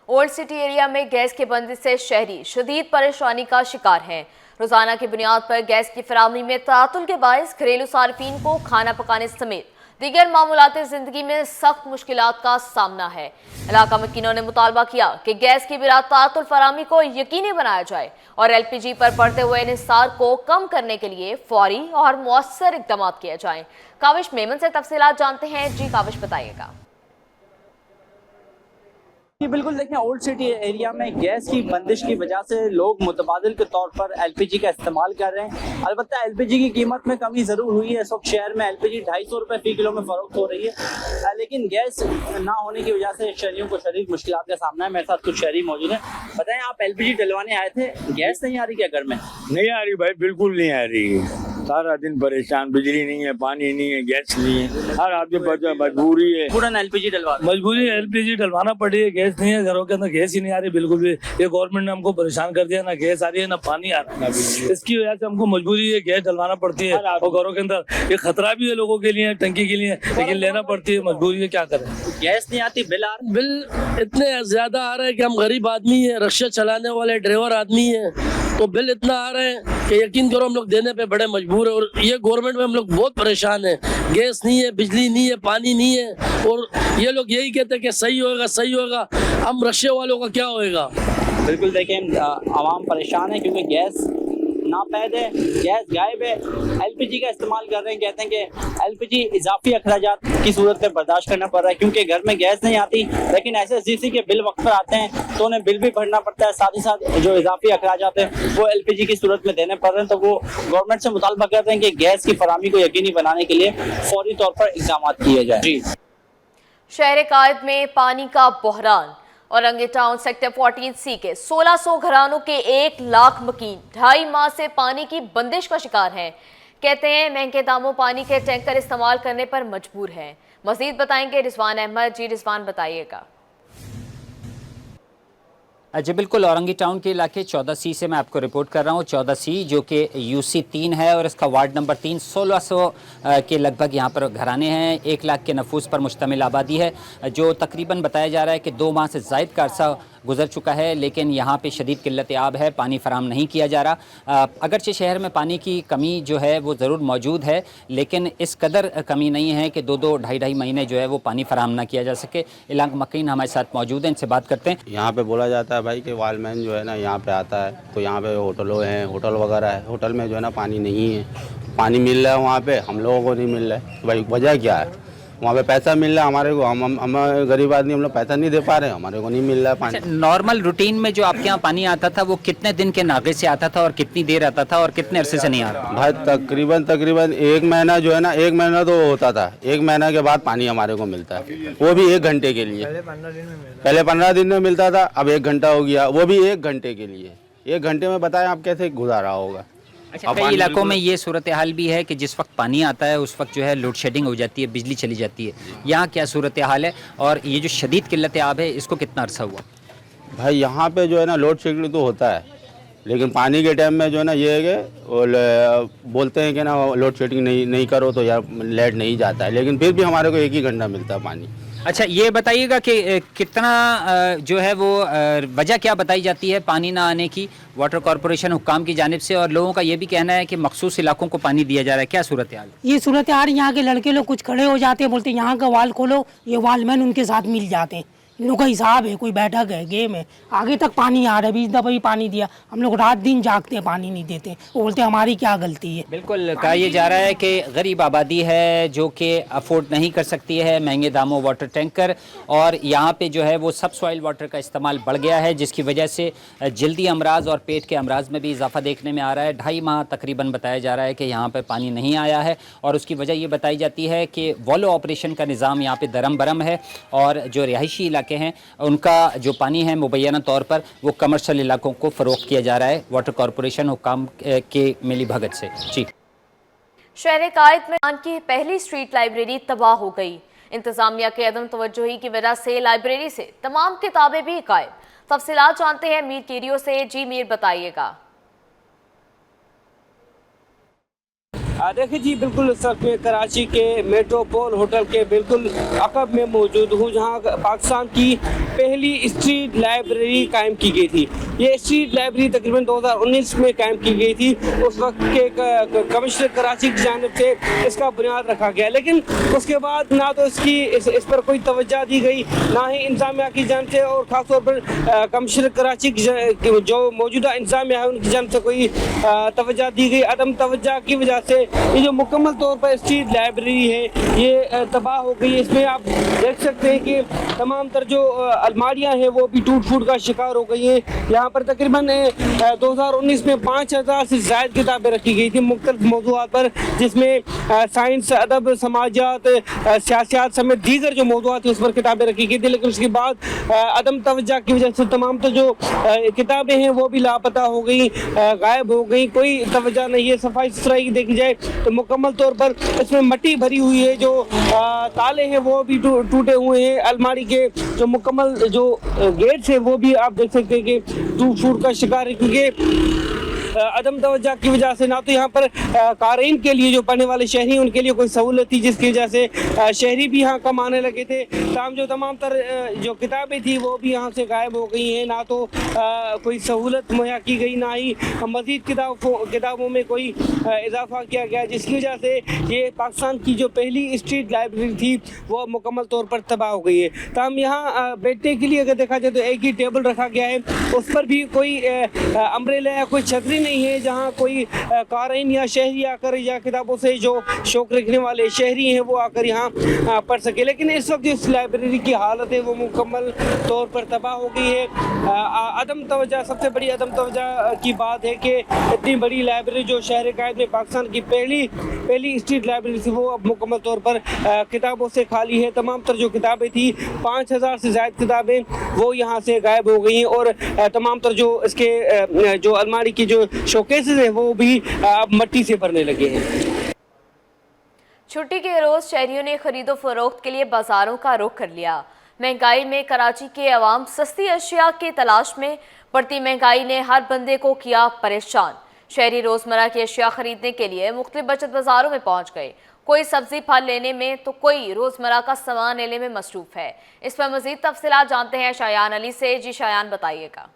Old city area में gas की बंदिश से शहरी शदीद परेशानी का शिकार हैं। रोजाना की बुनियाद पर गैस की फराहमी में तातुल के बायस घरेलू सार्फिन को खाना पकाने समेत दीगर मामूलाती जिंदगी में सख्त मुश्किलात का सामना है। इलाका मकीनों ने मुतालबा किया कि गैस की बिला तातुल फराहमी को यकीनी बनाया जाए और LPG पर पड़ते हुए इंहिसार को कम करने के लिए फौरी और मौसर इकदाम किए जाएं। काविश मेमन से तफसीलात जानते हैं। जी काविश, बताइएगा। जी बिल्कुल, देखें ओल्ड सिटी एरिया में गैस की बंदिश की वजह से लोग मुतबादिल के तौर पर LPG का इस्तेमाल कर रहे हैं। अलबत्ता LPG की कीमत में कमी ज़रूर हुई है। इस वक्त शहर में LPG 250 रुपये फ़ी किलो में फ़रोख्त हो रही है, लेकिन गैस ना होने की वजह से शहरियों को शदीद मुश्किलात का सामना है। मेरे साथ कुछ शहरी मौजूद हैं। बताएं, आप LPG डलवाने आए थे, गैस नहीं आ रही क्या घर में? नहीं आ रही भाई, बिल्कुल नहीं आ रही। सारा दिन परेशान, बिजली नहीं है, पानी नहीं है, गैस नहीं है, हर आदमी मजबूरी है। पूरा LPG डलवा मजबूरी LPG डलवाना पड़ी है। गैस नहीं है, घरों के अंदर गैस ही नहीं आ रही बिल्कुल भी। ये गवर्नमेंट ने हमको परेशान कर दिया, ना गैस आ रही है ना पानी आ रहा है। इसकी वजह से हमको मजबूरी है, गैस डलवाना पड़ती है। और घरों के अंदर ये खतरा भी है लोगों के लिए, टंकी के लिए, लेकिन लेना पड़ती है, मजबूरी है, क्या करें। गैस नहीं आती, बिल आ रहा है। बिल इतने ज्यादा आ रहे हैं कि हम गरीब आदमी है, रिक्शा चलाने वाले ड्राइवर आदमी है, तो बिल इतना आ रहे हैं कि यकीन करो हम लोग देने पे बड़े मजबूर है। और ये गवर्नमेंट में हम लोग बहुत परेशान है। गैस नहीं है, बिजली नहीं है, पानी नहीं है, और ये लोग यही कहते हैं कि सही होगा सही होगा। हम रिक्शे वालों का क्या होएगा? बिल्कुल, देखें आवाम परेशान है क्योंकि गैस नापैद है, गैस गायब है। LPG का इस्तेमाल कर रहे हैं। कहते हैं कि LPG इजाफी अखराजात की सूरत में बर्दाश्त करना पड़ रहा है क्योंकि घर में गैस नहीं आती, लेकिन SSGC के बिल वक्त पर आते हैं तो उन्हें बिल भी भरना पड़ता है। साथ ही साथ जो इजाफी अखराजात है वो LPG की सूरत में देने पड़ रहे हैं। तो वो गवर्नमेंट से मुतालबा कर रहे हैं कि गैस की फराहमी को यकीनी बनाने के लिए फौरी तौर पर इक़दाम किए जाए। जी, शहर कायद में पानी का बहरान। औरंगी टाउन सेक्टर 14C के 1600 घरानों के 1 लाख मकीन 2.5 माह से पानी की बंदिश का शिकार हैं। कहते हैं महंगे दामों पानी के टैंकर इस्तेमाल करने पर मजबूर हैं। मजीद बताएंगे रिजवान अहमद। जी रिजवान, बताइएगा। जी बिल्कुल, औरंगी टाउन के इलाके 14C से मैं आपको रिपोर्ट कर रहा हूँ। 14C जो कि UC 3 है और इसका वार्ड नंबर 3, 1600 के लगभग यहाँ पर घराने हैं। 1 लाख के नफूस पर मुश्तमिल आबादी है, जो तकरीबन बताया जा रहा है कि 2 माह से ज़ायद का अरसा गुजर चुका है, लेकिन यहाँ पे शदीद किल्लत आब है, पानी फराम नहीं किया जा रहा। अगरचे शहर में पानी की कमी जो है वो ज़रूर मौजूद है, लेकिन इस कदर कमी नहीं है कि 2-2, ढाई महीने जो है वो पानी फराम ना किया जा सके। इलाका मकीन हमारे साथ मौजूद हैं, इनसे बात करते हैं। यहाँ पे बोला जाता है भाई कि वालमैन जो है ना यहाँ पे आता है, तो यहाँ पे होटलों हैं, होटल वगैरह है, होटल में जो है ना पानी नहीं है। पानी मिल रहा है वहाँ पे, हम लोगों को नहीं मिल रहा है। तो भाई वजह क्या है? वहाँ पे पैसा मिल रहा है हमारे को, हम गरीब आदमी, हम लोग पैसा नहीं दे पा रहे, हमारे को नहीं मिल रहा है पानी। नॉर्मल रूटीन में जो आपके यहाँ पानी आता था वो कितने दिन के नागे से आता था और कितनी देर आता था और कितने अरसे से नहीं आ रहा? भाई तकरीबन 1 महीना जो है ना, 1 महीना तो होता था। 1 महीना के बाद पानी हमारे को मिलता है, वो भी 1 घंटे के लिए। पहले 15 दिन में मिलता था, अब 1 घंटा हो गया, वो भी 1 घंटे के लिए। 1 घंटे में बताएं आप कैसे गुजारा होगा? अच्छा, कई इलाकों में ये सूरत हाल भी है कि जिस वक्त पानी आता है उस वक्त जो है लोड शेडिंग हो जाती है, बिजली चली जाती है। यहाँ क्या सूरत हाल है और ये जो शदीद किल्लत आब है इसको कितना अरसा हुआ? भाई यहाँ पे जो है ना लोड शेडिंग तो होता है, लेकिन पानी के टाइम में जो है ना ये है कि बोलते हैं कि ना लोड शेडिंग नहीं करो तो यार लाइट नहीं जाता है, लेकिन फिर भी हमारे को 1 ही घंटा मिलता है पानी। अच्छा, ये बताइएगा कि कितना जो है वो वजह क्या बताई जाती है पानी ना आने की वाटर कॉरपोरेशन हुक्काम की जानिब से, और लोगों का ये भी कहना है कि मखसूस इलाकों को पानी दिया जा रहा है, क्या सूरत हाल? ये सूरत हाल, यहाँ के लड़के लोग कुछ खड़े हो जाते हैं, बोलते हैं यहाँ का वाल खोलो, ये वालमैन उनके साथ मिल जाते हैं। इन लोगों का हिसाब है, कोई बैठक है, गेम है, आगे तक पानी आ रहा है। 20 दफ़ा भी पानी दिया, हम लोग रात दिन जागते हैं, पानी नहीं देते। वो बोलते हैं हमारी क्या गलती है। बिल्कुल, कहा यह जा रहा है कि गरीब आबादी है जो कि अफोर्ड नहीं कर सकती है महंगे दामों वाटर टैंकर, और यहाँ पे जो है वो सब सॉइल वाटर का इस्तेमाल बढ़ गया है, जिसकी वजह से जल्दी अमराज और पेट के अमराज में भी इजाफा देखने में आ रहा है। 2.5 माह तकरीबन बताया जा रहा है कि यहाँ पर पानी नहीं आया है, और उसकी वजह ये बताई जाती है कि वॉलो ऑपरेशन का निज़ाम यहाँ पर दरम बरम है, और जो रिहायशी इलाके हैं उनका जो पानी है मुबैना तौर पर वो कमर्शियल इलाकों को फ़रोख्त किया जा रहा है वाटर कॉरपोरेशन हुक्काम के मिली भगत से। जी, शहर कायद में की पहली स्ट्रीट लाइब्रेरी तबाह हो गई। इंतजामिया के अदम तवज्जोही की वजह से लाइब्रेरी से तमाम किताबें भी गायब। तफसीलात जानते हैं मीर केरियो से। जी मीर, बताइएगा। देखिए जी, बिल्कुल इस वक्त मैं कराची के मेट्रोपोल होटल के बिल्कुल अकब में मौजूद हूँ, जहाँ पाकिस्तान की पहली स्ट्रीट लाइब्रेरी कायम की गई थी। ये स्ट्रीट लाइब्रेरी तकरीबन 2019 में कायम की गई थी। उस वक्त के कमिश्नर कराची की जानिब से इसका बुनियाद रखा गया, लेकिन उसके बाद ना तो इस पर कोई तवज्जो दी गई, ना ही इंतजामिया की जानिब से, और ख़ासतौर पर कमिश्नर कराची की जो मौजूदा इंतजामिया है उनकी जानिब से कोई तवज्जो दी गई। अदम तवज्जो की वजह से ये जो मुकम्मल तौर पर स्ट्रीट लाइब्रेरी है ये तबाह हो गई। इसमें आप देख सकते हैं कि तमाम तर जो अलमारियां हैं वो भी टूट फूट का शिकार हो गई हैं। यहाँ पर तकरीबन 2019 में 5000 से ज़ायद किताबें रखी गई थी मुख्तलिफ मौज़ूआत पर, जिसमें साइंस, अदब, समाजियात, सियासत समेत दीगर जो मौज़ूआत थी उस पर किताबें रखी गई थी। लेकिन उसके बाद अदम तवज्जो की वजह से तमाम तो जो किताबें हैं वो भी लापता हो गई, गायब हो गई, कोई तवज्जो नहीं है। सफाई सुथराई देखी जाए तो मुकम्मल तौर पर इसमें मट्टी भरी हुई है, जो ताले हैं वो भी टूटे हुए हैं, अलमारी के जो मुकम्मल जो गेट्स हैं वो भी आप देख सकते हैं कि टूट फूट का शिकार है, क्योंकि अदम तवज्जो की वजह से ना तो यहाँ पर कारीन के लिए जो पढ़ने वाले शहरी उनके लिए कोई सहूलत थी, जिसकी वजह से शहरी भी यहाँ कम आने लगे थे। तमाम जो तमाम तर जो किताबें थी वो भी यहाँ से गायब हो गई हैं, ना तो कोई सहूलत मुहैया की गई, ना ही मज़ीद किताबों में कोई इजाफा किया गया, जिसकी वजह से ये पाकिस्तान की जो पहली स्ट्रीट लाइब्रेरी थी वो मुकम्मल तौर पर तबाह हो गई है। तमाम यहाँ बैठने के लिए अगर देखा जाए तो एक ही टेबल रखा गया है, उस पर भी कोई अम्ब्रेला या कोई छतरी नहीं है, जहां कोई कारीन या शहरी आकर या किताबों से जो शौक रखने वाले शहरी हैं वो आकर यहाँ पढ़ सके। लेकिन इस वक्त इस लाइब्रेरी की हालत है वो मुकम्मल तौर पर तबाह हो गई है। अदम तवज्जो, सबसे बड़ी अदम तवज्जो की बात है कि इतनी बड़ी लाइब्रेरी जो शहर कायद में पाकिस्तान की पहली स्ट्रीट लाइब्रेरी थी वो अब मुकम्मल तौर पर किताबों से खाली है। तमाम तर जो किताबें थी 5000 से ज़ायद किताबें वो यहाँ से गायब हो गई हैं, और तमाम तर जो इसके जो अलमारी की जो शोकेसेस हैं वो भी अब मट्टी से भरने लगे हैं। छुट्टी के रोज शहरियों ने खरीदो फरोख्त के लिए बाजारों का रुख कर लिया। महंगाई में कराची के अवाम सस्ती अशिया की तलाश में, बढ़ती महंगाई ने हर बंदे को किया परेशान। शहरी रोजमर्रा की अशिया खरीदने के लिए मुख्तलिफ बचत बाजारों में पहुंच गए। कोई सब्जी फल लेने में तो कोई रोजमर्रा का सामान लेने में मसरूफ है। इस पर मजीद तफसीलात जानते हैं शायान अली से। जी शायान, बताइएगा।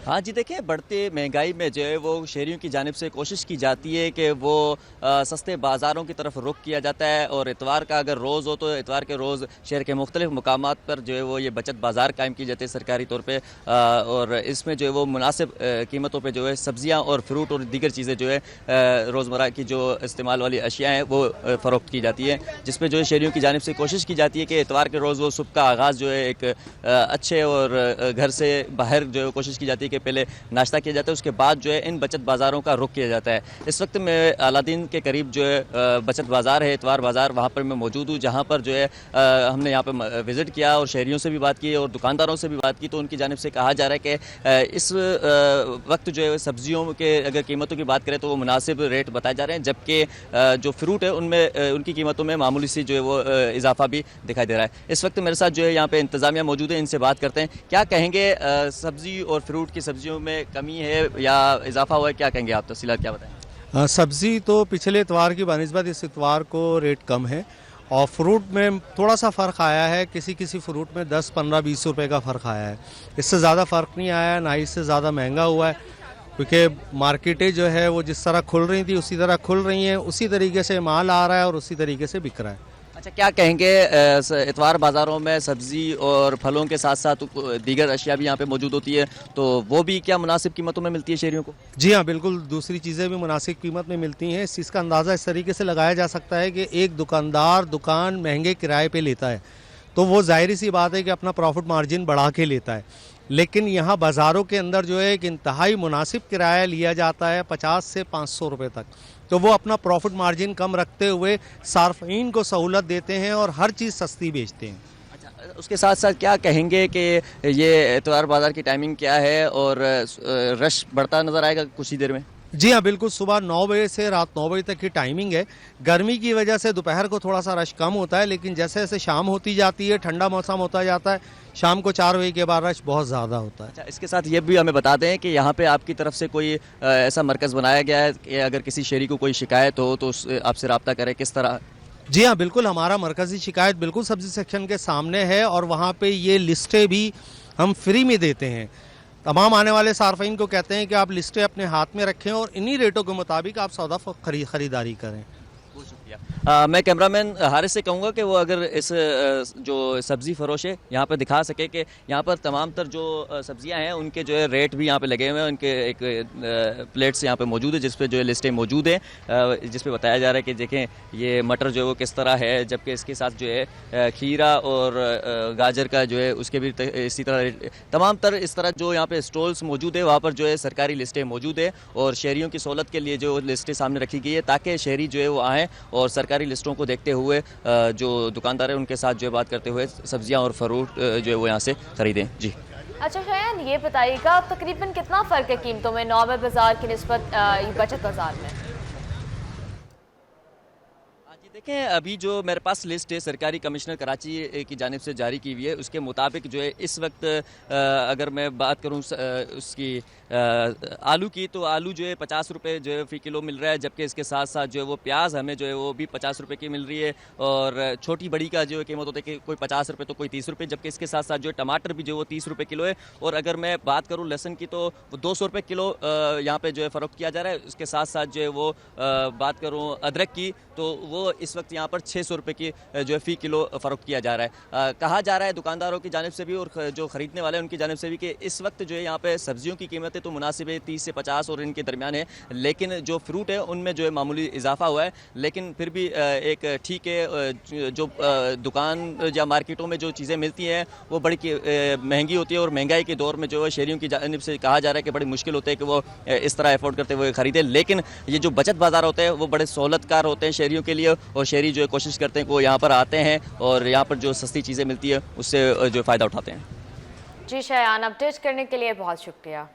हाँ जी, देखिए, बढ़ते महंगाई में जो है वो शहरियों की जानिब से कोशिश की जाती है कि वो सस्ते बाज़ारों की तरफ रुख किया जाता है, और इतवार का अगर रोज़ हो तो इतवार के रोज़ शहर के मुख्तलिफ मकामात पर जो है वो ये बचत बाज़ार कायम की जाती है सरकारी तौर पे, और इसमें जो है वो मुनासिब कीमतों पे जो है सब्ज़ियाँ और फ्रूट और दीगर चीज़ें जो है रोज़मर्रा की जो इस्तेमाल वाली अशिया हैं वो फ़रोख्त की जाती है, जिसमें जो है शहरियों की जानिब से कोशिश की जाती है कि इतवार के रोज़ वो सुबह का आगाज़ जो है एक अच्छे और घर से बाहर जो है कोशिश की जाती है कि पहले नाश्ता किया जाता है, उसके बाद जो है इन बचत बाज़ारों का रुख किया जाता है। इस वक्त मैं अलादीन के करीब जो है बचत बाज़ार है, इतवार बाज़ार, वहाँ पर मैं मौजूद हूँ, जहाँ पर जो है हमने यहाँ पर विज़िट किया और शहरियों से भी बात की और दुकानदारों से भी बात की, तो उनकी जानिब से कहा जा रहा है कि इस वक्त जो है सब्जियों के अगर कीमतों की बात करें तो वो मुनासिब रेट बताए जा रहे हैं, जबकि जो फ्रूट है उनमें उनकी कीमतों में मामूली सी जो है वो इजाफा भी दिखाई दे रहा है। इस वक्त मेरे साथ जो है यहाँ पे इंतज़ामिया मौजूद है, इनसे बात करते हैं। क्या कहेंगे, सब्ज़ी और फ्रूट की सब्जियों में कमी है या इजाफा हुआ है, क्या कहेंगे आप, तफसीलात क्या बताएं? सब्ज़ी तो पिछले इतवार की बनिस्बत इस इतवार को रेट कम है, और फ्रूट में थोड़ा सा फ़र्क आया है, किसी फ्रूट में 10, 15, 20 रुपए का फ़र्क आया है। इससे ज़्यादा फ़र्क नहीं आया है, ना ही इससे ज़्यादा महंगा हुआ है, क्योंकि मार्केटें जो है वो जिस तरह खुल रही थी उसी तरह खुल रही हैं, उसी तरीके से माल आ रहा है और उसी तरीके से बिक रहा है। अच्छा, क्या कहेंगे, इतवार बाज़ारों में सब्ज़ी और फलों के साथ साथ दीगर अशिया भी यहाँ पे मौजूद होती है, तो वो भी क्या मुनासिब कीमतों में मिलती है शहरियों को? जी हाँ, बिल्कुल, दूसरी चीज़ें भी मुनासिब कीमत में मिलती हैं। इस चीज़ का अंदाज़ा इस तरीके से लगाया जा सकता है कि एक दुकानदार दुकान महंगे किराए पे लेता है तो वो जाहिर सी बात है कि अपना प्रॉफिट मार्जिन बढ़ा के लेता है, लेकिन यहाँ बाज़ारों के अंदर जो है एक इंतहाई मुनासिब किराया लिया जाता है 50 से 500 रुपये तक, तो वो अपना प्रॉफिट मार्जिन कम रखते हुए सार्फिन को सहूलत देते हैं और हर चीज़ सस्ती बेचते हैं। अच्छा, उसके साथ साथ क्या कहेंगे कि ये इतवार बाज़ार की टाइमिंग क्या है और रश बढ़ता नज़र आएगा कुछ ही देर में? जी हाँ, बिल्कुल, सुबह 9 बजे से रात 9 बजे तक की टाइमिंग है। गर्मी की वजह से दोपहर को थोड़ा सा रश कम होता है, लेकिन जैसे जैसे शाम होती जाती है, ठंडा मौसम होता जाता है, शाम को 4 बजे के बाद रश बहुत ज़्यादा होता है। अच्छा, इसके साथ ये भी हमें बता दें कि यहाँ पे आपकी तरफ से कोई ऐसा मरकज़ बनाया गया है कि अगर किसी शहरी को कोई शिकायत हो तो आपसे रब्ता करें, किस तरह? जी हाँ, बिल्कुल, हमारा मरकज़ी शिकायत बिल्कुल सब्जी सेक्शन के सामने है और वहाँ पे ये लिस्टें भी हम फ्री में देते हैं। तमाम आने वाले सार्फिन को कहते हैं कि आप लिस्टें अपने हाथ में रखें और इन्हीं रेटों के मुताबिक आप सौदा खरीदारी करें। बहुत शुक्रिया। मैं कैमरामैन हारिस से कहूँगा कि वो अगर इस जो सब्ज़ी फरोश है यहाँ पर दिखा सके कि यहाँ पर तमाम तर जो सब्ज़ियाँ हैं उनके जो है रेट भी यहाँ पे लगे हुए हैं, उनके एक प्लेट्स यहाँ पे मौजूद है जिस पे जो है लिस्टें मौजूद हैं, जिस पे बताया जा रहा है कि देखें ये मटर जो है वो किस तरह है, जबकि इसके साथ जो है खीरा और गाजर का जो है उसके भी इसी तरह तमाम तर इस तरह जो यहाँ पे स्टॉल्स मौजूद है वहाँ पर जो है सरकारी लिस्टें मौजूद है और शहरियों की सहूलत के लिए जो लिस्टें सामने रखी गई है ताकि शहरी जो है वो आएँ और सरकारी लिस्टों को देखते हुए जो दुकानदार हैं उनके साथ जो है बात करते हुए सब्जियां और फ्रूट जो है वो यहाँ से खरीदें। जी अच्छा शायन, ये बताइएगा तकरीबन कितना फ़र्क है कीमतों में नॉर्मल बाज़ार की निस्बत बचत बाज़ार में? देखें, अभी जो मेरे पास लिस्ट है सरकारी कमिश्नर कराची की जानिब से जारी की हुई है उसके मुताबिक जो है इस वक्त अगर मैं बात करूं उसकी आलू की, तो आलू जो है 50 रुपये जो है फ़ी किलो मिल रहा है, जबकि इसके साथ साथ जो है वो प्याज हमें जो है वो भी 50 रुपये की मिल रही है और छोटी बड़ी का जो है कीमत होता है कि कोई 50 रुपये तो कोई 30 रुपये, जबकि इसके साथ साथ जो है टमाटर भी जो है वो 30 रुपये किलो है। और अगर मैं बात करूँ लहसुन की तो वो 200 रुपये किलो यहाँ पर जो है फ़रोख्त किया जा रहा है। उसके साथ साथ जो है वो बात करूँ अदरक की तो वो इस वक्त यहाँ पर 600 रुपये की जो है फ़ी किलो फ़रोख्त किया जा रहा है। कहा जा रहा है दुकानदारों की जानिब से भी और जो ख़रीदने वाले हैं उनकी जानिब से भी कि इस वक्त जो है यहाँ पे सब्जियों की कीमतें तो मुनासिब है 30 से 50 और इनके दरमियान है, लेकिन जो फ्रूट है उनमें जो है मामूली इजाफा हुआ है। लेकिन फिर भी एक ठीक है, जो दुकान या मार्केटों में जो चीज़ें मिलती हैं वो बड़ी महंगी होती है और महंगाई के दौर में जो है शहरियों की जानिब से कहा जा रहा है कि बड़ी मुश्किल होती है कि वो इस तरह अफोर्ड करते हुए ख़रीदें। लेकिन ये जो बचत बाज़ार होते हैं वो बड़े सहूलतकार होते हैं शहरियों के लिए और शहरी जो है कोशिश करते हैं कि वो यहाँ पर आते हैं और यहाँ पर जो सस्ती चीज़ें मिलती है उससे जो फ़ायदा उठाते हैं। जी शायान, अपडेट करने के लिए बहुत शुक्रिया।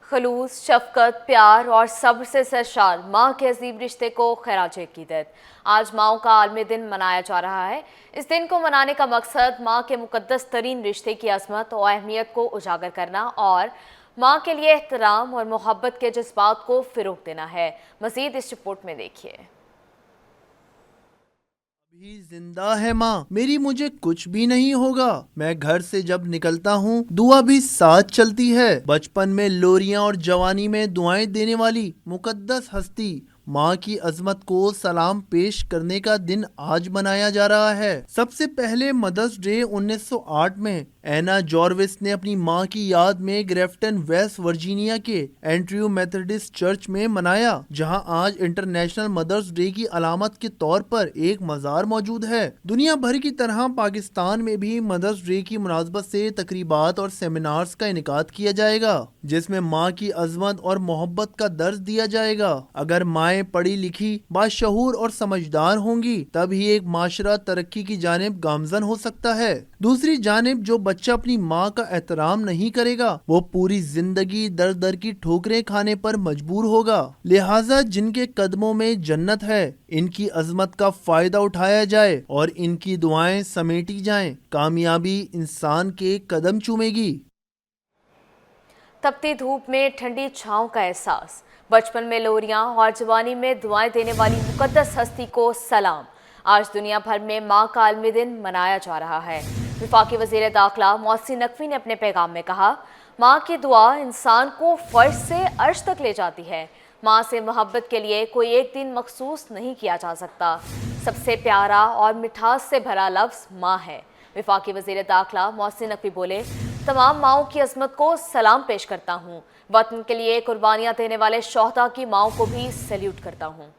खलूस, शफकत, प्यार और सब्र से सरशार माँ के अजीब रिश्ते को खैराज अकीदत। आज माँओं का आलमी दिन मनाया जा रहा है। इस दिन को मनाने का मकसद माँ के मुकद्दस तरीन रिश्ते की अजमत और अहमियत को उजागर करना और माँ के लिए एहतराम और मोहब्बत के जज्बात को फ़रोग़ देना है। मज़ीद इस रिपोर्ट में देखिए। अभी जिंदा है माँ मेरी, मुझे कुछ भी नहीं होगा। मैं घर से जब निकलता हूँ दुआ भी साथ चलती है। बचपन में लोरियां और जवानी में दुआएं देने वाली मुकद्दस हस्ती माँ की अजमत को सलाम पेश करने का दिन आज मनाया जा रहा है। सबसे पहले मदर्स डे 1908 में एना जॉर्विस ने अपनी माँ की याद में ग्रेफ्टन वेस्ट वर्जीनिया के एंड्रयू मेथोडिस्ट चर्च में मनाया, जहाँ आज इंटरनेशनल मदर्स डे की अलामत के तौर पर एक मज़ार मौजूद है। दुनिया भर की तरह पाकिस्तान में भी मदर्स डे की मुनासबत से तकरीबात और सेमिनार्स का इनेकाद किया जाएगा, जिसमें माँ की अजमत और मोहब्बत का दर्ज दिया जाएगा। अगर माएँ पढ़ी लिखी, बाशऊर और समझदार होंगी तब ही एक माशरा तरक्की की जानिब गामजन हो सकता है। दूसरी जानिब जो बच्चा अपनी माँ का एहतराम नहीं करेगा वो पूरी जिंदगी दर दर की ठोकरें खाने पर मजबूर होगा। लिहाजा जिनके कदमों में जन्नत है इनकी अजमत का फायदा उठाया जाए और इनकी दुआएं समेटी जाएं। कामयाबी इंसान के कदम चूमेगी। तपती धूप में ठंडी छांव का एहसास, बचपन में लोरियां और जवानी में दुआएं देने वाली मुकद्दस हस्ती को सलाम। आज दुनिया भर में माँ का आलमी दिन मनाया जा रहा है। वफाकी वज़ीर दाखिला मोहसिन नकवी ने अपने पैगाम में कहा, माँ की दुआ इंसान को फर्श से अर्श तक ले जाती है। माँ से मोहब्बत के लिए कोई एक दिन मखसूस नहीं किया जा सकता। सबसे प्यारा और मिठास से भरा लफ्ज़ माँ है। वफाकी वज़ीर दाखिला मोहसिन नकवी बोले, तमाम माँओं की अज़मत को सलाम पेश करता हूँ। वतन के लिए कुर्बानियाँ देने वाले शोहदा की माँओं को भी सैल्यूट करता हूँ।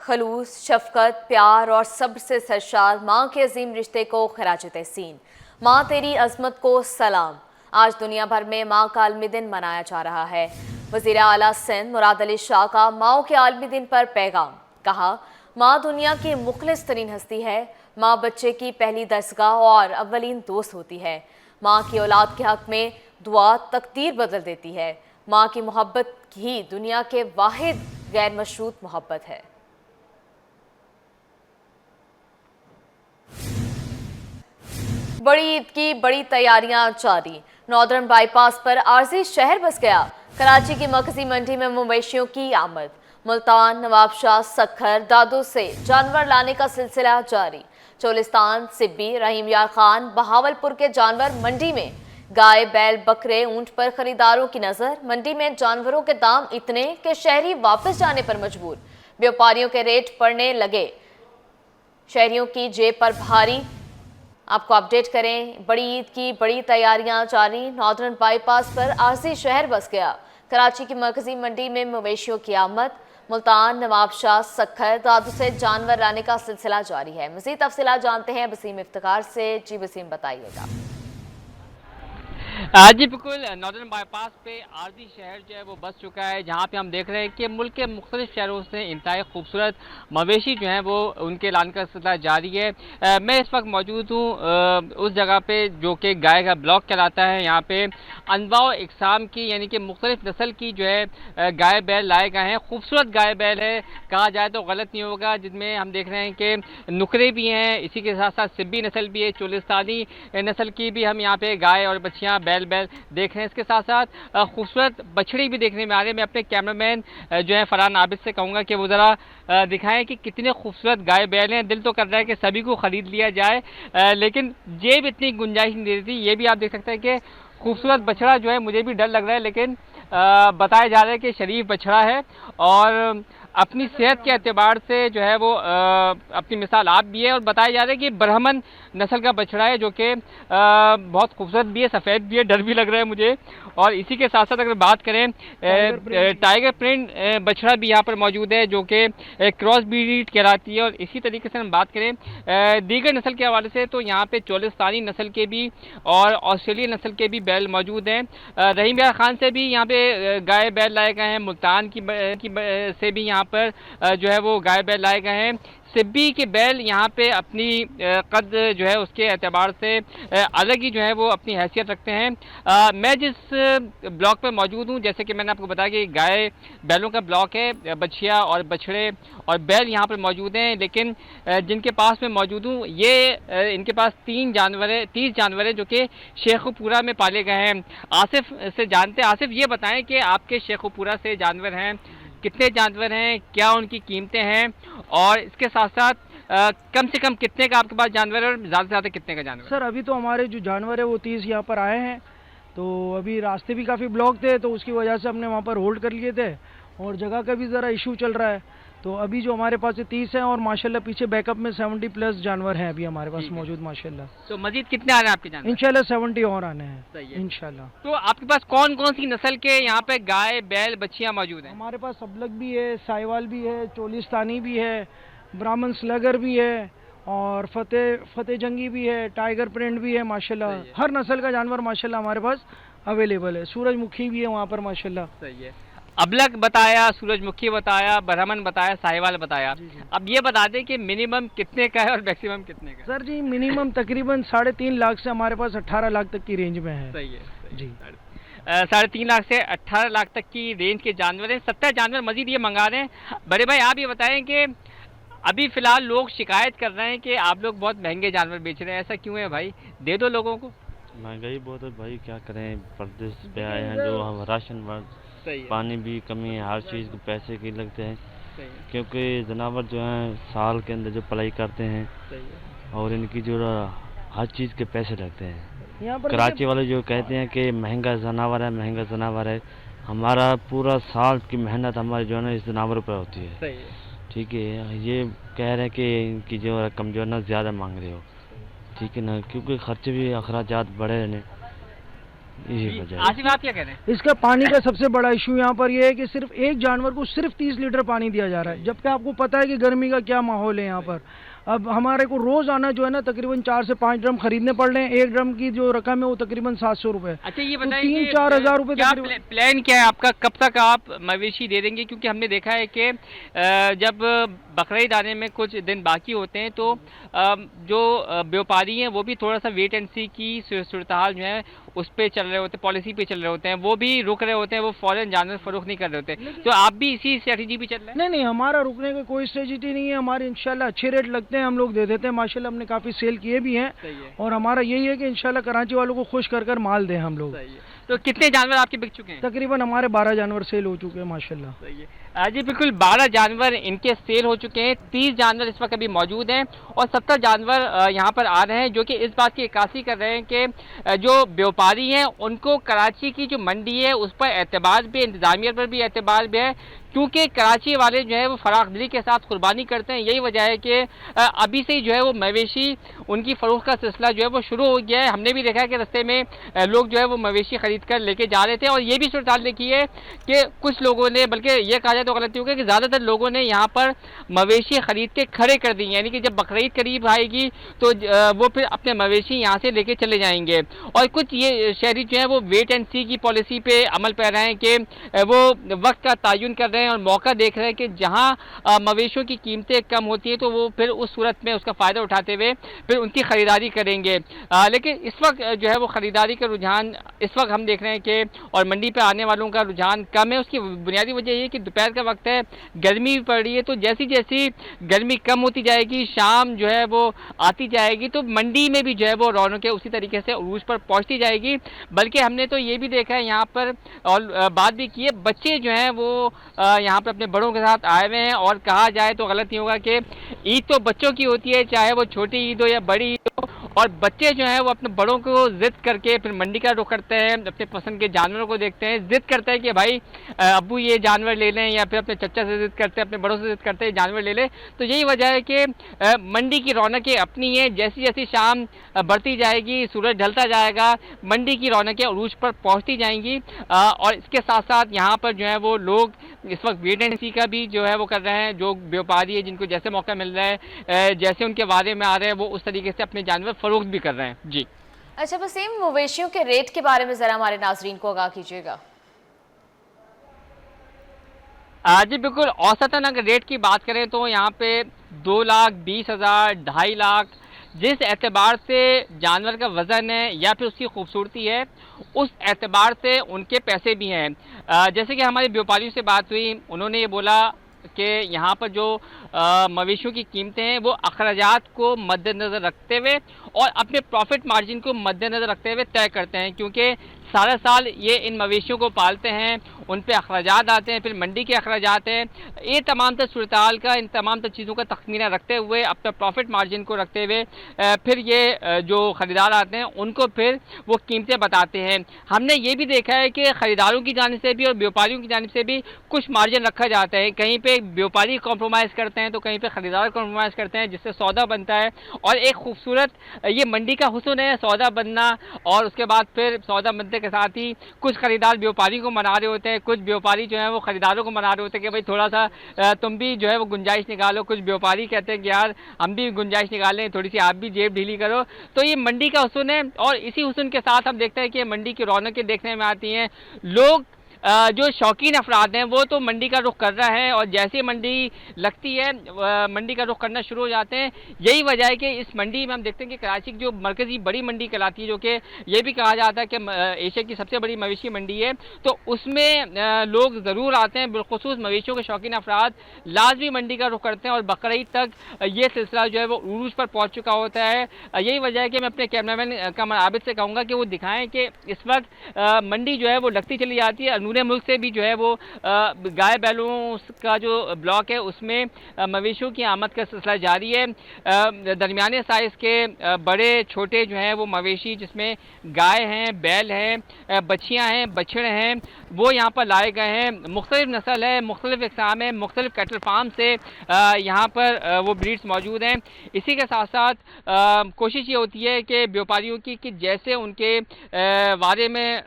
खलूस, शफकत, प्यार और सब्र से सरशार माँ के अजीम रिश्ते को खराज तहसीन। माँ तेरी अजमत को सलाम। आज दुनिया भर में माँ का आलमी दिन मनाया जा रहा है। वज़ीर आला सिंध मुराद अली शाह का माँओं के आलमी दिन पर पैगाम, कहा, माँ दुनिया की मुखलिस तरीन हस्ती है। माँ बच्चे की पहली दरसगाह और अव्वलीन दोस्त होती है। माँ की औलाद के हक़ में दुआ तकदीर बदल देती है। माँ की मोहब्बत ही दुनिया के वाहिद गैर मशरूत मोहब्बत है। बड़ी ईद की बड़ी तैयारियां जारी। नॉर्दर्न बाईपास पर आरजी शहर बस गया। कराची की मरकजी मंडी में मवेशियों की आमद। मुल्तान, नवाबशाह, सखर, दादू से जानवर लाने का सिलसिला जारी। चोलिस्तान, सिब्बी, रहीम यार खान, बहावलपुर के जानवर मंडी में। गाय, बैल, बकरे, ऊंट पर खरीदारों की नजर। मंडी में जानवरों के दाम इतने कि शहरी वापस जाने पर मजबूर। व्यापारियों के रेट बढ़ने लगे, शहरियों की जेब पर भारी। आपको अपडेट करें, बड़ी ईद की बड़ी तैयारियां जारी। नॉर्दर्न बाईपास पर आरजी शहर बस गया। कराची की मरकजी मंडी में मवेशियों की आमद। मुल्तान, नवाबशाह, सखर, दादू से जानवर लाने का सिलसिला जारी है। मज़ीद तफसीलात जानते हैं वसीम इफ्तिकार से। जी वसीम, बताइएगा। जी बिल्कुल, नॉर्दर्न बाईपास पे आरजी शहर जो है वो बस चुका है, जहाँ पे हम देख रहे हैं कि मुल्क के मुख्तलिफ शहरों से इंतहाई खूबसूरत मवेशी जो हैं वो उनके लाने का सिलसिला जारी है। मैं इस वक्त मौजूद हूँ उस जगह पे जो कि गाय का ब्लॉक कहलाता है। यहाँ पे अनवा इकसाम की यानी कि मुख्तलिफ नस्ल की जो है गाय बैल लाए गए हैं। खूबसूरत गाय बैल है, कहा जाए तो गलत नहीं होगा, जिनमें हम देख रहे हैं कि नुकरे भी हैं, इसी के साथ साथ सिब्बी नस्ल भी है, चोलिस्तानी नस्ल की भी हम यहाँ पे गाय और बच्चियाँ बैल देख रहे हैं। इसके साथ साथ खूबसूरत बछड़ी भी देखने में आ रही है। मैं अपने कैमरामैन जो है फरहान आबिद से कहूँगा कि वो ज़रा दिखाएं कि कितने खूबसूरत गाय बैल हैं। दिल तो कर रहा है कि सभी को ख़रीद लिया जाए, लेकिन जेब इतनी गुंजाइश नहीं दे रही थी। ये भी आप देख सकते हैं कि खूबसूरत बछड़ा जो है, मुझे भी डर लग रहा है, लेकिन बताया जा रहा है कि शरीफ बछड़ा है और अपनी सेहत के एतबार से जो है वो अपनी मिसाल आप भी है। और बताया जा रहा है कि ब्राह्मण नस्ल का बछड़ा है जो कि बहुत खूबसूरत भी है, सफ़ेद भी है, डर भी लग रहा है मुझे। और इसी के साथ साथ अगर बात करें टाइगर प्रिंट बछड़ा भी यहाँ पर मौजूद है जो कि क्रॉस ब्रीड कहलाती है। और इसी तरीके से हम बात करें दीगर नस्ल के हवाले से तो यहाँ पे चोलिस्तानी नस्ल के भी और ऑस्ट्रेलियन नस्ल के भी बैल मौजूद हैं। रहीम यार खान से भी यहाँ पे गाय बैल लाए गए हैं। मुल्तान से भी यहाँ पर जो है वो गाय बैल लाए गए हैं। सिब्बी के बैल यहाँ पे अपनी कद जो है उसके एतबार से अलग ही जो है वो अपनी हैसियत रखते हैं। मैं जिस ब्लॉक पे मौजूद हूँ, जैसे कि मैंने आपको बताया कि गाय बैलों का ब्लॉक है, बछिया और बछड़े और बैल यहाँ पर मौजूद हैं। लेकिन जिनके पास मैं मौजूद हूँ ये इनके पास 30 जानवर है जो कि शेखुपुरा में पाले गए हैं। आसिफ से जानते हैं। आसिफ, ये बताएं कि आपके शेखुपुरा से जानवर हैं, कितने जानवर हैं, क्या उनकी कीमतें हैं, और इसके साथ साथ कम से कम कितने का आपके पास जानवर है और ज़्यादा से ज़्यादा कितने का जानवर? सर अभी तो हमारे जो जानवर है वो 30 यहाँ पर आए हैं, तो अभी रास्ते भी काफ़ी ब्लॉक थे तो उसकी वजह से हमने वहाँ पर होल्ड कर लिए थे और जगह का भी ज़रा इशू चल रहा है। तो अभी जो हमारे पास 30 है और माशाल्लाह पीछे बैकअप में 70 प्लस जानवर हैं अभी हमारे पास मौजूद माशाल्लाह। तो मजीद कितने आ रहे हैं आपके जानवर? इंशाल्लाह 70 और आने हैं इंशाल्लाह। तो आपके पास कौन कौन सी नस्ल के यहाँ पे गाय बैल बच्चियाँ मौजूद हैं? हमारे पास सबलग भी है, साहिवाल भी है, चोलिस्तानी भी है, ब्राह्मण स्लगर भी है और फतेह जंगी भी है, टाइगर प्रिंट भी है माशाल्लाह। हर नस्ल का जानवर माशाल्लाह हमारे पास अवेलेबल है। सूरजमुखी भी है वहाँ पर माशाल्लाह। सही है। अबलग बताया, सूरजमुखी बताया, ब्राह्मण बताया, साहिवाल बताया। अब ये बता दें कि मिनिमम कितने का है और मैक्सिमम कितने का? सर जी मिनिमम तकरीबन 3.5 लाख से हमारे पास 18 लाख तक की रेंज में है। सही है जी। 3.5 लाख से 18 लाख तक की रेंज के जानवर हैं। 70 जानवर मजीद ये मंगा रहे हैं। बड़े भाई आप ये बताएं कि अभी फ़िलहाल लोग शिकायत कर रहे हैं कि आप लोग बहुत महंगे जानवर बेच रहे हैं, ऐसा क्यों है भाई? दे दो लोगों को। महंगाई बहुत है भाई, क्या करें, परदेश पे आए हैं जो हम राशन पानी भी कमी है, हर चीज़ को पैसे के लगते हैं क्योंकि जानवर जो हैं साल के अंदर जो पलाई करते हैं और इनकी जो हर चीज़ के पैसे लगते हैं। कराची वाले जो कहते हैं कि महंगा जानवर है, हमारा पूरा साल की मेहनत हमारी जो है ना इस जानवर पर होती है। ठीक है, ये कह रहे हैं कि इनकी जो रकम जो है ना ज़्यादा मांग रहे हो, ठीक है ना, क्योंकि खर्चे भी अखराजात बढ़े हैं। आसिफ आप क्या कह रहे हैं? इसका पानी का सबसे बड़ा इशू यहाँ पर यह है कि सिर्फ एक जानवर को सिर्फ 30 लीटर पानी दिया जा रहा है, जबकि आपको पता है कि गर्मी का क्या माहौल है यहाँ पर। अब हमारे को रोज आना जो है ना तकरीबन 4 से 5 ड्रम खरीदने पड़ रहे हैं। एक ड्रम की जो रकम है वो तकरीबन 700 रुपए। अच्छा ये तो बताइए 3-4 हज़ार रुपए। क्या प्लान क्या है आपका, कब तक आप मवेशी दे देंगे? क्योंकि हमने देखा है कि जब बकरीद आने में कुछ दिन बाकी होते हैं तो जो व्यापारी हैं वो भी थोड़ा सा वेट एंड सी की सूरत हाल जो है उस पे चल रहे होते हैं, पॉलिसी पे चल रहे होते हैं, वो भी रुक रहे होते हैं, वो फौरन जानवर फरोख्त नहीं कर रहे होते। तो आप भी इसी स्ट्रेटजी पे चल रहे हैं? नहीं, हमारा रुकने का कोई स्ट्रेटजी नहीं है। हमारे इंशाल्लाह अच्छे रेट लगते हैं, हम लोग दे देते हैं। माशाल्लाह हमने काफ़ी सेल किए भी हैं और हमारा यही है कि इंशाल्लाह कराची वालों को खुश कर कर माल दें हम लोग। तो कितने जानवर आपके बिक चुके हैं? तकरीबन हमारे 12 जानवर सेल हो चुके हैं माशाल्लाह। जी बिल्कुल, 12 जानवर इनके सेल हो चुके हैं। 30 जानवर इस वक्त अभी मौजूद हैं और 70 जानवर यहाँ पर आ रहे हैं, जो कि इस बात की अक्कासी कर रहे हैं कि जो व्यापारी हैं उनको कराची की जो मंडी है उस पर एतबार भी, इंतजामिया पर भी एतबार भी है, क्योंकि कराची वाले जो है वो फराखदिली के साथ कुर्बानी करते हैं। यही वजह है कि अभी से ही जो है वो मवेशी उनकी फ़रोख्त का सिलसिला जो है वो शुरू हो गया है। हमने भी देखा है कि रास्ते में लोग जो है वो मवेशी ख़रीद कर लेके जा रहे थे और ये भी सूरत देखी है कि कुछ लोगों ने, बल्कि ये कहा जाए तो गलती होगी कि ज़्यादातर लोगों ने यहाँ पर मवेशी ख़रीद के खड़े कर दिए, यानी कि जब बकरीद करीब आएगी तो वो फिर अपने मवेशी यहाँ से लेके चले जाएंगे। और कुछ ये शहरी जो है वो वेट एंड सी की पॉलिसी पे अमल कर रहे हैं कि वो वक्त का तयन कर रहे हैं और मौका देख रहे हैं कि जहां मवेशियों की कीमतें कम होती हैं तो वो फिर उस सूरत में उसका फ़ायदा उठाते हुए फिर उनकी ख़रीदारी करेंगे। लेकिन इस वक्त जो है वो ख़रीदारी का रुझान इस वक्त हम देख रहे हैं कि और मंडी पे आने वालों का रुझान कम है। उसकी बुनियादी वजह ये है कि दोपहर का वक्त है, गर्मी भी पड़ रही है, तो जैसी जैसी गर्मी कम होती जाएगी, शाम जो है वो आती जाएगी, तो मंडी में भी जो है वो रौनकें उसी तरीके से उरूज पर पहुँचती जाएगी। बल्कि हमने तो ये भी देखा है यहाँ पर और बात भी की है, बच्चे जो हैं वो यहाँ पर अपने बड़ों के साथ आए हुए हैं और कहा जाए तो गलत नहीं होगा कि ईद तो बच्चों की होती है, चाहे वो छोटी ईद हो या बड़ी ईद हो, और बच्चे जो हैं वो अपने बड़ों को जिद करके फिर मंडी का रुख करते हैं, अपने पसंद के जानवरों को देखते हैं, जिद करते हैं कि भाई अब्बू ये जानवर ले लें, या फिर अपने चचा से जिद करते हैं, अपने बड़ों से जिद करते हैं जानवर ले लें। तो यही वजह है कि मंडी की रौनकें अपनी हैं, जैसी जैसी शाम बढ़ती जाएगी, सूरज ढलता जाएगा, मंडी की रौनकें अरूज पर पहुँचती जाएंगी। और इसके साथ साथ यहाँ पर जो है वो लोग इस वक्त वेट एंड सी का भी जो है वो कर रहे हैं। जो व्यापारी है जिनको जैसे मौका मिल रहा है, जैसे उनके वादे में आ रहे हैं, वो उस तरीके से अपने जानवर फरोख्त भी कर रहे हैं। जी अच्छा वसीम, मवेशियों के रेट के बारे में ज़रा हमारे नाजरीन को आगाह कीजिएगा। जी बिल्कुल, औसतन अगर रेट की बात करें तो यहाँ पे 2,20,000, 2.5 लाख, जिस एतबार से जानवर का वज़न है या फिर उसकी खूबसूरती है उस एतबार से उनके पैसे भी हैं। जैसे कि हमारे व्यापारियों से बात हुई, उन्होंने ये बोला कि यहाँ पर जो मवेशियों की कीमतें हैं वो अखराजात को मद्देनज़र रखते हुए और अपने प्रॉफिट मार्जिन को मद्देनज़र रखते हुए तय करते हैं, क्योंकि सारा साल ये इन मवेशियों को पालते हैं, उन पे अखराजात आते हैं, फिर मंडी के अखराजात हैं। ये तमाम तर सूरताल का, इन तमाम तर चीज़ों का तखमीना रखते हुए, अपना प्रॉफिट मार्जिन को रखते हुए फिर ये जो ख़रीदार आते हैं उनको फिर वो कीमतें बताते हैं। हमने ये भी देखा है कि ख़रीदारों की जानिब से भी और व्यापारियों की जानिब से भी कुछ मार्जिन रखा जाता है। कहीं पे व्यापारी कॉम्प्रोमाइज़ करते हैं तो कहीं पे ख़रीदार कॉम्प्रोमाइज़ करते हैं, जिससे सौदा बनता है। और एक खूबसूरत ये मंडी का हुस्न है, सौदा बनना, और उसके बाद फिर सौदा बनने के साथ ही कुछ खरीदार व्यापारी को मना रहे होते हैं, कुछ व्यापारी जो है वो खरीदारों को मना रहे होते हैं कि भाई थोड़ा सा तुम भी जो है वो गुंजाइश निकालो। कुछ व्यापारी कहते हैं कि यार हम भी गुंजाइश निकालें, थोड़ी सी आप भी जेब ढीली करो। तो ये मंडी का हुस्न है और इसी हुस्न के साथ हम देखते हैं कि मंडी की रौनकें देखने में आती हैं। लोग जो शौकीन अफराद हैं वो तो मंडी का रुख कर रहा है और जैसे मंडी लगती है मंडी का रुख करना शुरू हो जाते हैं। यही वजह है कि इस मंडी में हम देखते हैं कि कराची की जो मरकज़ी बड़ी मंडी कहलाती है, जो कि ये भी कहा जाता है कि एशिया की सबसे बड़ी मवेशी मंडी है, तो उसमें लोग ज़रूर आते हैं। बिलखुसूस मवेशियों के शौकीन अफराद लाजमी मंडी का रुख करते हैं और बकरीद तक ये सिलसिला जो है वो उरूज पर पहुँच चुका होता है। यही वजह है कि मैं अपने कैमरामैन कमर आबिद से कहूँगा कि वो दिखाएँ कि इस वक्त मंडी जो है वो लगती चली जाती है। पूरे मुल्क से भी जो है वो गाय बैलों का जो ब्लॉक है उसमें मवेशियों की आमद का सिलसिला जारी है। दरमियाने साइज़ के बड़े छोटे जो हैं वो मवेशी, जिसमें गाय हैं, बैल हैं, बच्चियां हैं, बछड़े हैं, वो यहाँ पर लाए गए हैं। मुख्तलिफ नस्ल है, मुख्तलिफ इक़साम है, मुख्तलिफ कैटल फार्म से यहाँ पर वो ब्रीड्स मौजूद हैं। इसी के साथ साथ कोशिश ये होती है कि व्यापारियों की कि जैसे उनके वारे में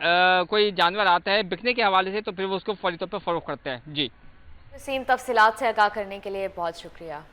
कोई जानवर आता है बिकने के हवाले से, तो फिर वो उसको फौरी तौर पर फ़रोख्त करते हैं। जी वसीम, तफसीलात से आगाह करने के लिए बहुत शुक्रिया।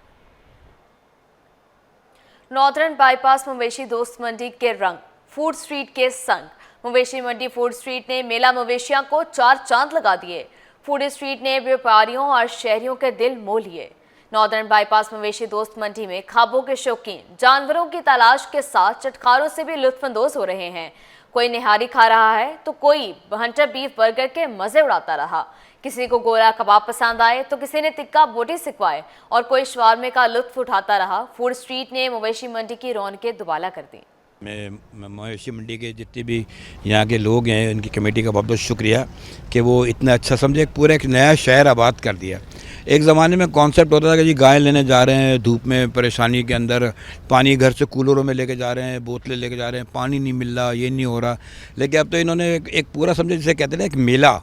नॉर्दर्न बाईपास मवेशी दोस्त मंडी के रंग, फूड स्ट्रीट के संग। मवेशी मंडी फूड स्ट्रीट ने मेला मवेशियों को 4 चांद लगा दिए। फूड स्ट्रीट ने व्यापारियों और शहरियों के दिल मोह लिए। नॉर्दर्न बाईपास मवेशी दोस्त मंडी में ख्वाबों के शौकीन जानवरों की तलाश के साथ चटखारों से भी लुत्फानंदोज हो रहे हैं। कोई निहारी खा रहा है तो कोई हंटर बीफ बर्गर के मजे उड़ाता रहा। किसी को गोला कबाब पसंद आए तो किसी ने टिक्का बोटी सिखवाए और कोई शवारमे का लुत्फ उठाता रहा। फूड स्ट्रीट ने मवेशी मंडी की रौनकें दुबाला कर दी। मैं मवेशी मंडी के जितने भी यहाँ के लोग हैं उनकी कमेटी का बहुत बहुत शुक्रिया कि वो इतना अच्छा समझे, पूरा एक नया शहर आबाद कर दिया। एक ज़माने में कॉन्सेप्ट होता था कि जी गाय लेने जा रहे हैं धूप में परेशानी के अंदर, पानी घर से कूलरों में लेके जा रहे हैं, बोतलें लेके जा रहे हैं, पानी नहीं मिल रहा, ये नहीं हो रहा। लेकिन अब तो इन्होंने एक पूरा समझे जिसे कहते हैं ना एक मेला,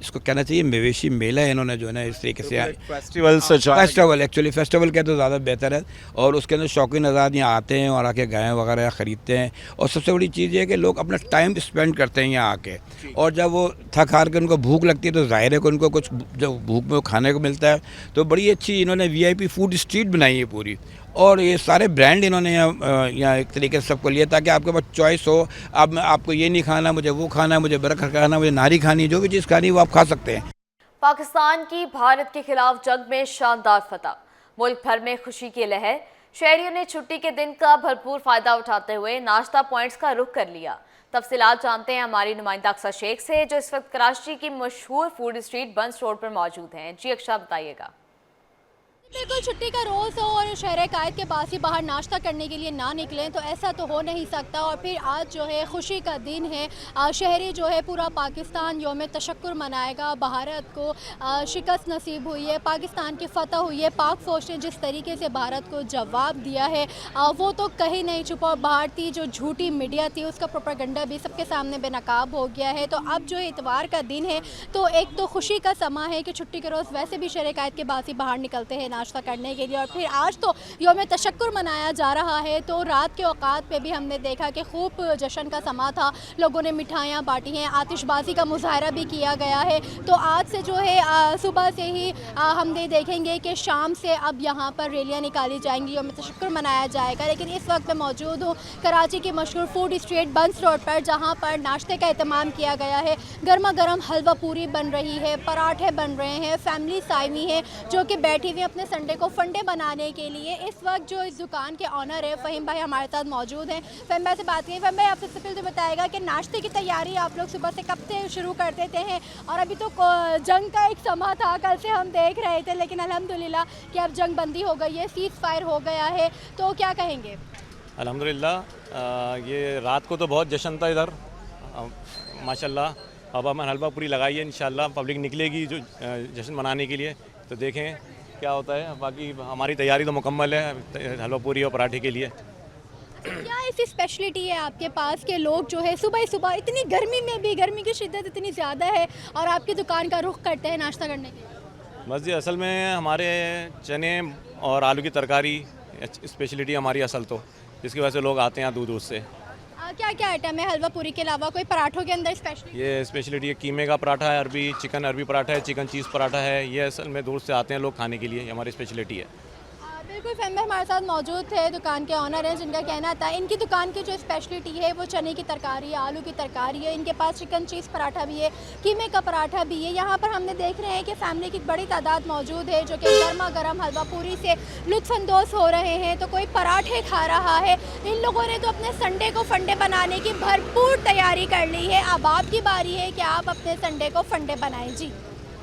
इसको कहना चाहिए मवेशी मेला है इन्होंने जो है ना इस तरीके से फेस्टिवल एक्चुअली फेस्टिवल कहते तो ज़्यादा बेहतर है। और उसके अंदर शौकीन आज़ाद यहाँ आते हैं और आके गायें वगैरह ख़रीदते हैं। और सबसे बड़ी चीज़ ये है कि लोग अपना टाइम स्पेंड करते हैं यहाँ आके, और जब वो थक हार के उनको भूख लगती है तो ज़ाहिर है कि उनको कुछ जब भूख में खाने को मिलता है। तो बड़ी अच्छी इन्होंने VIP फूड स्ट्रीट बनाई है पूरी, और ये सारे ब्रांड इन्होंने यहाँ एक तरीके से सबको लिया ताकि आपके पास चॉइस हो। अब आपको ये नहीं खाना, मुझे वो खाना है, मुझे बर्गर खाना, मुझे नारी खानी, जो भी चीज़ खानी है वो आप खा सकते हैं। पाकिस्तान की भारत के खिलाफ जंग में शानदार फतह, मुल्क भर में खुशी की लहर। शहरियों ने छुट्टी के दिन का भरपूर फायदा उठाते हुए नाश्ता पॉइंट्स का रुख कर लिया। तफसीलात जानते हैं हमारी नुमाइंदा अक्सा शेख से, जो इस वक्त कराची की मशहूर फूड स्ट्रीट बंस रोड पर मौजूद हैं। जी अक्सा, बताइएगा। बिल्कुल, छुट्टी का रोज़ हो और शहर कायद के पास ही बाहर नाश्ता करने के लिए ना निकलें तो ऐसा तो हो नहीं सकता। और फिर आज जो है खुशी का दिन है, शहरी जो है पूरा पाकिस्तान यौम तशक्कुर मनाएगा। भारत को शिकस्त नसीब हुई है, पाकिस्तान की फ़तह हुई है। पाक फ़ौज ने जिस तरीके से भारत को जवाब दिया है वो तो कहीं नहीं छुपा। भारतीय जो झूठी मीडिया थी उसका प्रोपेगेंडा भी सबके सामने बेनकाब हो गया है। तो अब जो इतवार का दिन है तो एक तो खुशी का समा है कि छुट्टी के रोज़ वैसे भी शहर कायद के पास ही बाहर निकलते हैं नाश्ता करने के लिए, और फिर आज तो यौम तशक्कुर मनाया जा रहा है। तो रात के औकात पे भी हमने देखा कि खूब जश्न का समा था, लोगों ने मिठाइयाँ बांटी हैं, आतिशबाजी का मुजाहरा भी किया गया है। तो आज से जो है सुबह से ही हम देखेंगे कि शाम से अब यहाँ पर रैलियाँ निकाली जाएंगी, यौम तशक्कुर मनाया जाएगा। लेकिन इस वक्त मैं मौजूद हूँ कराची की मशहूर फूड स्ट्रीट बंस रोड पर, जहाँ पर नाश्ते का एहतमाम किया गया है। गर्मा गर्म हलवा पूरी बन रही है, पराठे बन रहे हैं, फैमिली साइमी है जो कि बैठी हुई अपने संडे को फंडे बनाने के लिए। इस वक्त जो इस दुकान के ऑनर है फ़हीम भाई हमारे साथ मौजूद हैं। फ़हीम भाई से बात करें। फ़हीम भाई, आप सबसे पहले तो बताएगा कि नाश्ते की तैयारी आप लोग सुबह से कब से शुरू कर देते हैं? और अभी तो जंग का एक समा था, कल से हम देख रहे थे, लेकिन अल्हम्दुलिल्लाह कि अब जंग बंदी हो गई है, सीज़ फायर हो गया है, तो क्या कहेंगे? अल्हम्दुलिल्लाह ये रात को तो बहुत जश्न था इधर माशाल्लाह। अब हमने हलवा पूरी लगाई है, इंशाल्लाह पब्लिक निकलेगी जो जश्न मनाने के लिए, तो देखें क्या होता है। बाकी हमारी तैयारी तो मुकम्मल है हलवा पूरी और पराठे के लिए। क्या ऐसी स्पेशलिटी है आपके पास के लोग जो है सुबह सुबह इतनी गर्मी में भी, गर्मी की शिद्दत इतनी ज़्यादा है और आपकी दुकान का रुख करते हैं नाश्ता करने के लिए? बस जी, असल में हमारे चने और आलू की तरकारी स्पेशलिटी हमारी असल तो, जिसकी वजह से लोग आते हैं दूर दूर से। क्या क्या आइटम है हलवा पूरी के अलावा? कोई पराठों के अंदर स्पेशलिटी? ये स्पेशलिटी है कीमे का पराठा है, अरबी पराठा है, चिकन चीज़ पराठा है। ये असल में दूर से आते हैं लोग खाने के लिए, ये हमारी स्पेशलिटी है। बिल्कुल, फैम भाई हमारे साथ मौजूद थे, दुकान के ऑनर हैं, जिनका कहना था इनकी दुकान की जो स्पेशलिटी है वो चने की तरकारी है, आलू की तरकारी है, इनके पास चिकन चीज़ पराठा भी है, कीमे का पराठा भी है। यहाँ पर हमने देख रहे हैं कि फैमिली की बड़ी तादाद मौजूद है जो कि गर्मा गर्म हलवा पूरी से लुत्फ़अंदोज़ हो रहे हैं, तो कोई पराठे खा रहा है। इन लोगों ने तो अपने संडे को फंडे बनाने की भरपूर तैयारी कर ली है। अब आपकी बारी है कि आप अपने संडे को फंडे बनाएं। जी